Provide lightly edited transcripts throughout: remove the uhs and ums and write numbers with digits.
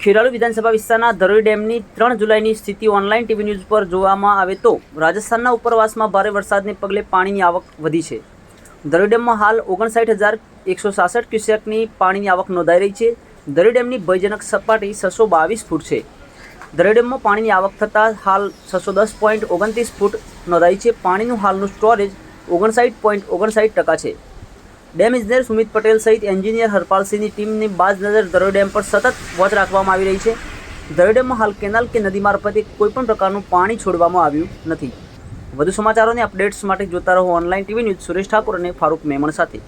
ખેરાલુ વિધાનસભા વિસ્તારના ધરોઈ ડેમની 3 જુલાઈની સ્થિતિ ઓનલાઈન ટીવી ન્યૂઝ પર જોવામાં આવે તો રાજસ્થાનના ઉપરવાસમાં ભારે વરસાદને પગલે પાણીની આવક વધી છે। ધરોઈ ડેમમાં હાલ 59,166 ક્યુસેકની પાણીની આવક નોંધાઈ રહી છે। ધરોઈ ડેમની ભયજનક સપાટી 622 ફૂટ છે। ધરોઈ ડેમમાં પાણીની આવક થતાં હાલ 610.29 ફૂટ નોંધાઈ છે। પાણીનું હાલનું સ્ટોરેજ 59.59% છે। ડેમ ઇજનેર સુમિત પટેલ સહિત એન્જિનિયર હરપાલસિંહની ટીમની બાજ નજર ધરોઈ ડેમ પર સતત વોચ રાખવામાં આવી રહી છે। ધરોઈ ડેમમાં હાલ કેનાલ કે નદી મારફતે કોઈપણ પ્રકારનું પાણી છોડવામાં આવ્યું નથી। વધુ સમાચારોને અપડેટ્સ માટે જોતા રહો online TV news. Suresh Thakor અને ફારૂક મેમણ સાથે।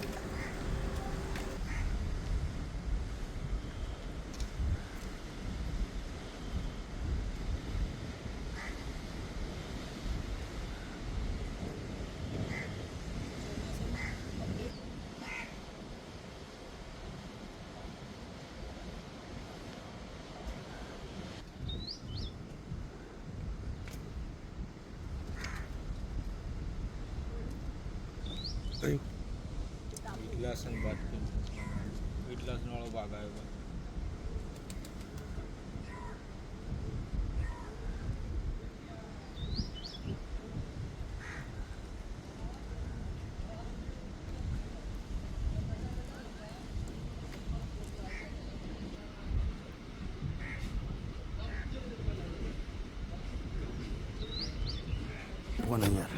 ઇટલાસન બાદ ઇટલાસન વાળો ભાગ આવ્યો। फोन है यार।